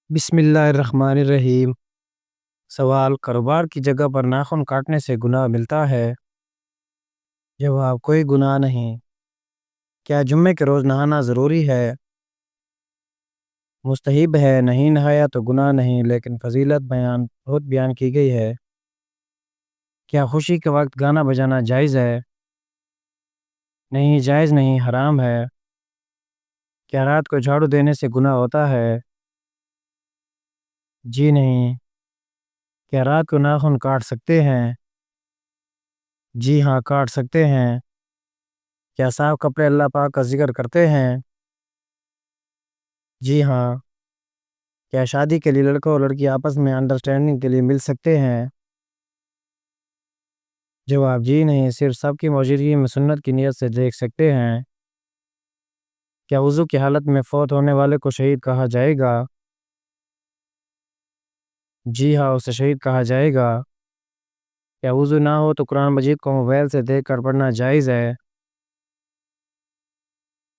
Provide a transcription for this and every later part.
بسم اللہ الرحمن الرحیم۔ سوال: کاروبار کی جگہ پر ناخن کاٹنے سے گناہ ملتا ہے؟ جواب: کوئی گناہ نہیں۔ کیا جمعے کے روز نہانا ضروری ہے؟ مستحب ہے، نہیں نہایا تو گناہ نہیں، لیکن فضیلت بہت بیان کی گئی ہے۔ کیا خوشی کے وقت گانا بجانا جائز ہے؟ نہیں، جائز نہیں، حرام ہے۔ کیا رات کو جھاڑو دینے سے گناہ ہوتا ہے؟ جی نہیں۔ کیا رات کو ناخن کاٹ سکتے ہیں؟ جی ہاں، کاٹ سکتے ہیں۔ کیا صاف کپڑے اللہ پاک کا ذکر کرتے ہیں؟ جی ہاں۔ کیا شادی کے لیے لڑکا اور لڑکی آپس میں انڈرسٹینڈنگ کے لیے مل سکتے ہیں؟ جواب: جی نہیں، صرف سب کی موجودگی میں سنت کی نیت سے دیکھ سکتے ہیں۔ کیا وضو کی حالت میں فوت ہونے والے کو شہید کہا جائے گا؟ جی ہاں، اسے شہید کہا جائے گا۔ کیا وضو نہ ہو تو قرآن مجید کو موبائل سے دیکھ کر پڑھنا جائز ہے؟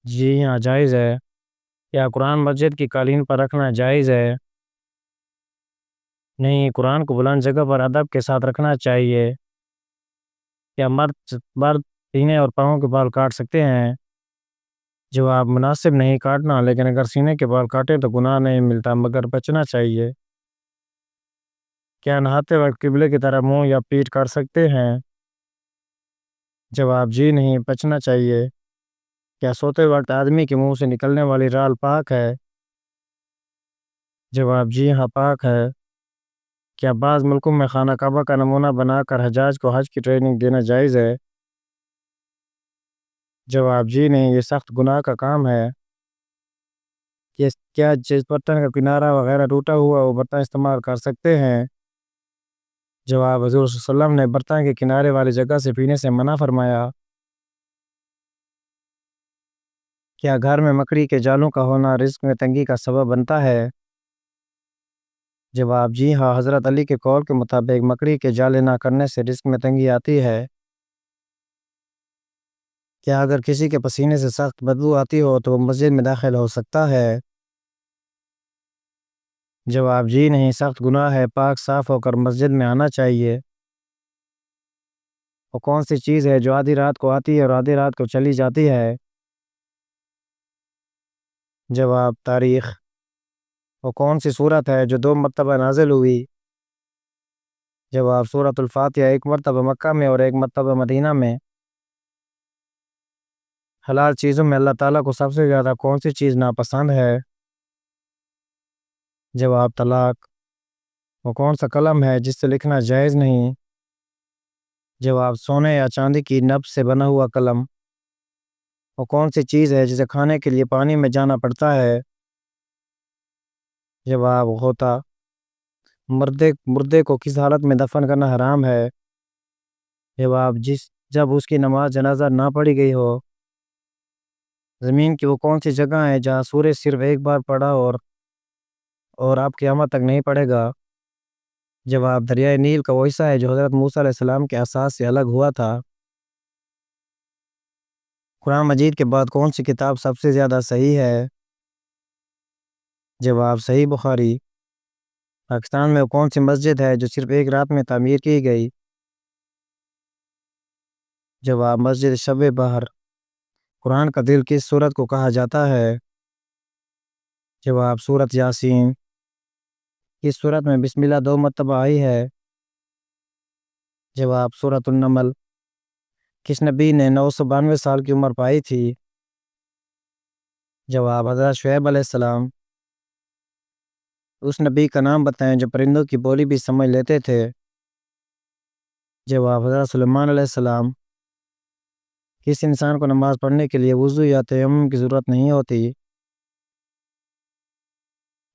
جی ہاں، جائز ہے۔ کیا قرآن مسجد کی قالین پر رکھنا جائز ہے؟ نہیں، قرآن کو بلند جگہ پر ادب کے ساتھ رکھنا چاہیے۔ کیا مرد سینے اور پاؤں کے بال کاٹ سکتے ہیں؟ جواب: مناسب نہیں کاٹنا، لیکن اگر سینے کے بال کاٹے تو گناہ نہیں ملتا، مگر بچنا چاہیے۔ کیا نہاتے وقت قبلے کی طرف منہ یا پیٹھ کر سکتے ہیں؟ جواب: جی نہیں، بچنا چاہیے۔ کیا سوتے وقت آدمی کے منہ سے نکلنے والی رال پاک ہے؟ جواب: جی ہاں، پاک ہے۔ کیا بعض ملکوں میں خانہ کعبہ کا نمونہ بنا کر حجاج کو حج کی ٹریننگ دینا جائز ہے؟ جواب: جی نہیں، یہ سخت گناہ کا کام ہے۔ کیا جس برتن کا کنارہ وغیرہ ٹوٹا ہوا وہ برتن استعمال کر سکتے ہیں؟ جواب: حضور صلی اللہ علیہ وسلم نے برتن کے کنارے والی جگہ سے پینے سے منع فرمایا۔ کیا گھر میں مکڑی کے جالوں کا ہونا رزق میں تنگی کا سبب بنتا ہے؟ جواب: جی ہاں، حضرت علی کے قول کے مطابق مکڑی کے جالے نہ کرنے سے رزق میں تنگی آتی ہے۔ کیا اگر کسی کے پسینے سے سخت بدبو آتی ہو تو وہ مسجد میں داخل ہو سکتا ہے؟ جواب: جی نہیں، سخت گناہ ہے، پاک صاف ہو کر مسجد میں آنا چاہیے۔ وہ کون سی چیز ہے جو آدھی رات کو آتی ہے اور آدھی رات کو چلی جاتی ہے؟ جواب: تاریخ۔ وہ کون سی سورت ہے جو 2 مرتبہ نازل ہوئی؟ جواب: سورۃ الفاتحہ، ایک مرتبہ مکہ میں اور ایک مرتبہ مدینہ میں۔ حلال چیزوں میں اللہ تعالیٰ کو سب سے زیادہ کون سی چیز ناپسند ہے؟ جواب: طلاق۔ وہ کون سا قلم ہے جس سے لکھنا جائز نہیں؟ جواب: سونے یا چاندی کی نب سے بنا ہوا قلم۔ وہ کون سی چیز ہے جسے کھانے کے لیے پانی میں جانا پڑتا ہے؟ جواب: غوطہ۔ مردے کو کس حالت میں دفن کرنا حرام ہے؟ جواب: جب اس کی نماز جنازہ نہ پڑھی گئی ہو۔ زمین کی وہ کون سی جگہ ہے جہاں سورج صرف ایک بار پڑا اور آپ قیامت تک نہیں پڑے گا؟ جواب: دریائے نیل کا وہ حصہ ہے جو حضرت موسیٰ علیہ السلام کے اساس سے الگ ہوا تھا۔ قرآن مجید کے بعد کون سی کتاب سب سے زیادہ صحیح ہے؟ جواب: صحیح بخاری۔ پاکستان میں وہ کون سی مسجد ہے جو صرف ایک رات میں تعمیر کی گئی؟ جواب: مسجد شب بہر۔ قرآن کا دل کس سورت کو کہا جاتا ہے؟ جواب: سورت یاسین۔ کس سورت میں بسم اللہ 2 مرتبہ آئی ہے؟ جواب: سورت النمل۔ کس نبی نے 992 سال کی عمر پائی تھی؟ جواب: حضرت شعیب علیہ السلام۔ اس نبی کا نام بتائیں جو پرندوں کی بولی بھی سمجھ لیتے تھے؟ جواب: حضرت سلیمان علیہ السلام۔ کس انسان کو نماز پڑھنے کے لیے وضو یا تیمم کی ضرورت نہیں ہوتی؟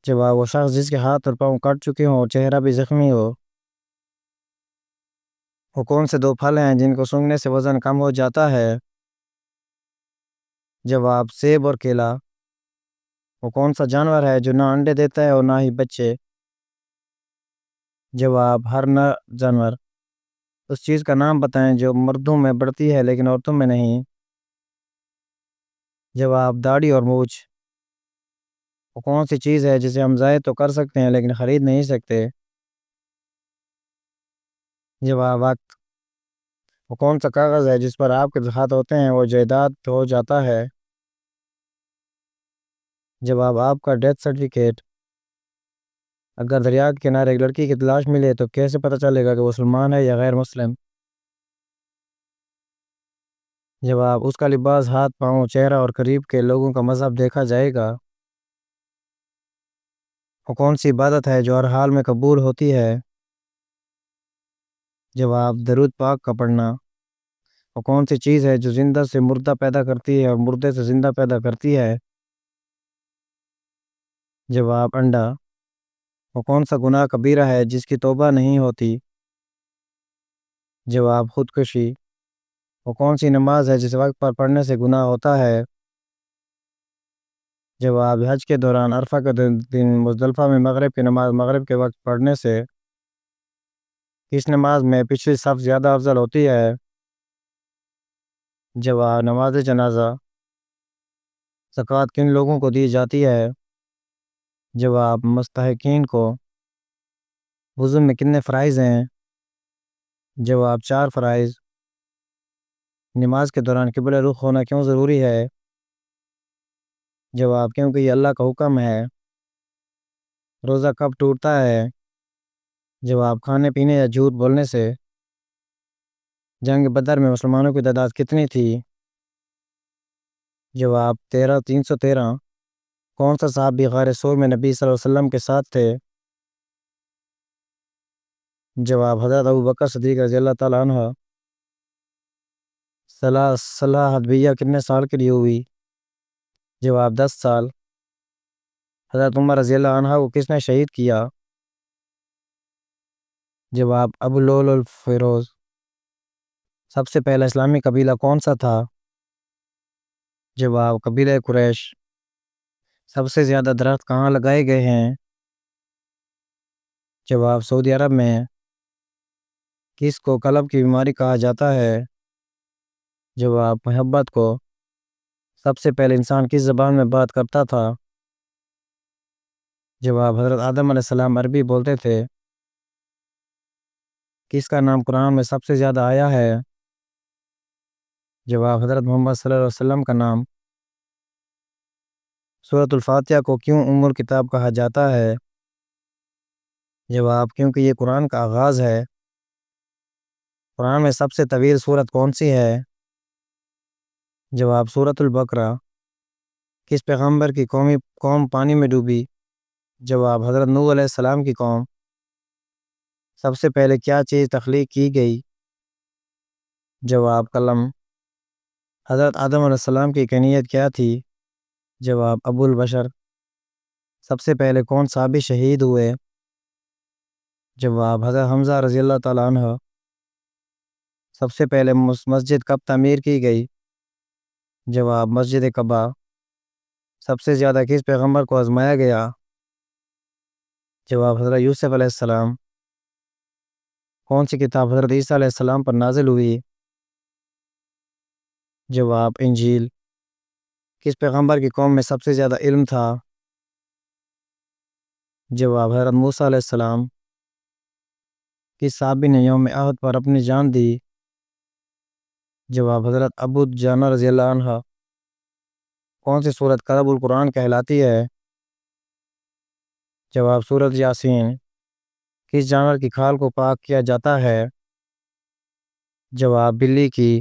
جواب: وہ شخص جس کے ہاتھ اور پاؤں کٹ چکے ہوں اور چہرہ بھی زخمی ہو۔ وہ کون سے 2 پھل ہیں جن کو سونگھنے سے وزن کم ہو جاتا ہے؟ جواب: سیب اور کیلا۔ وہ کون سا جانور ہے جو نہ انڈے دیتا ہے اور نہ ہی بچے؟ جواب: ہر نر جانور۔ اس چیز کا نام بتائیں جو مردوں میں بڑھتی ہے لیکن عورتوں میں نہیں؟ جواب: داڑھی اور مونچھ۔ وہ کون سی چیز ہے جسے ہم ضائع تو کر سکتے ہیں لیکن خرید نہیں سکتے؟ جواب وقت۔ وہ کون سا کاغذ ہے جس پر آپ کے دستخط ہوتے ہیں وہ جائیداد ہو جاتا ہے؟ جواب آپ کا ڈیتھ سرٹیفکیٹ۔ اگر دریا کے کنارے ایک لڑکی کی تلاش ملے تو کیسے پتہ چلے گا کہ وہ مسلمان ہے یا غیر مسلم؟ جواب اس کا لباس، ہاتھ، پاؤں، چہرہ اور قریب کے لوگوں کا مذہب دیکھا جائے گا۔ وہ کون سی عبادت ہے جو ہر حال میں قبول ہوتی ہے؟ جواب درود پاک کا پڑھنا۔ وہ کون سی چیز ہے جو زندہ سے مردہ پیدا کرتی ہے اور مردے سے زندہ پیدا کرتی ہے؟ جواب انڈا۔ وہ کون سا گناہ کبیرہ ہے جس کی توبہ نہیں ہوتی؟ جواب خودکشی۔ وہ کون سی نماز ہے جس وقت پر پڑھنے سے گناہ ہوتا ہے؟ جواب حج کے دوران عرفہ کے دن مزدلفہ میں مغرب کی نماز مغرب کے وقت پڑھنے سے۔ کس نماز میں پچھلی صف زیادہ افضل ہوتی ہے؟ جواب نماز جنازہ۔ زکوٰۃ کن لوگوں کو دی جاتی ہے؟ جواب مستحقین کو۔ وضو میں کتنے فرائض ہیں؟ جواب 4 فرائض۔ نماز کے دوران قبلہ رخ ہونا کیوں ضروری ہے؟ جواب کیونکہ یہ اللہ کا حکم ہے۔ روزہ کب ٹوٹتا ہے؟ جواب کھانے پینے یا جھوٹ بولنے سے۔ جنگ بدر میں مسلمانوں کی تعداد کتنی تھی؟ جواب 313۔ کون سا صحابی غار ثور میں نبی صلی اللہ علیہ وسلم کے ساتھ تھے؟ جواب حضرت ابوبکر صدیق رضی اللہ تعالیٰ عنہ۔ صلح حدیبیہ کتنے سال کے لیے ہوئی؟ جواب 10 سال۔ حضرت عمر رضی اللہ عنہ کو کس نے شہید کیا؟ جواب ابو لؤلؤ الفیروز۔ سب سے پہلا اسلامی قبیلہ کون سا تھا؟ جواب قبیلہ قریش۔ سب سے زیادہ درخت کہاں لگائے گئے ہیں؟ جواب سعودی عرب میں۔ کس کو قلب کی بیماری کہا جاتا ہے؟ جواب محبت کو۔ سب سے پہلے انسان کس زبان میں بات کرتا تھا؟ جواب حضرت آدم علیہ السلام عربی بولتے تھے۔ کس کا نام قرآن میں سب سے زیادہ آیا ہے؟ جواب حضرت محمد صلی اللہ علیہ وسلم کا نام۔ سورۃ الفاتحہ کو کیوں ام الکتاب کہا جاتا ہے؟ جواب کیونکہ یہ قرآن کا آغاز ہے۔ قرآن میں سب سے طویل سورت کون سی ہے؟ جواب سورۃ البقرہ۔ کس پیغمبر کی قوم پانی میں ڈوبی؟ جواب حضرت نوح علیہ السلام کی قوم۔ سب سے پہلے کیا چیز تخلیق کی گئی؟ جواب قلم۔ حضرت آدم علیہ السلام کی کنیت کیا تھی؟ جواب ابو البشر۔ سب سے پہلے کون صحابی شہید ہوئے؟ جواب حضرت حمزہ رضی اللہ تعالیٰ عنہ۔ سب سے پہلے مسجد کب تعمیر کی گئی؟ جواب مسجد قباء۔ سب سے زیادہ کس پیغمبر کو آزمایا گیا؟ جواب حضرت یوسف علیہ السلام۔ کون سی کتاب حضرت عیسیٰ علیہ السلام پر نازل ہوئی؟ جواب انجیل۔ کس پیغمبر کی قوم میں سب سے زیادہ علم تھا؟ جواب حضرت موسیٰ علیہ السلام۔ کس صحابی نے یوم احد پر اپنی جان دی؟ جواب حضرت ابو دجانہ رضی اللہ عنہ۔ کون سی سورت قرب القرآن کہلاتی ہے؟ جواب سورۃ یاسین۔ کس جانور کی کھال کو پاک کیا جاتا ہے؟ جواب بلی کی۔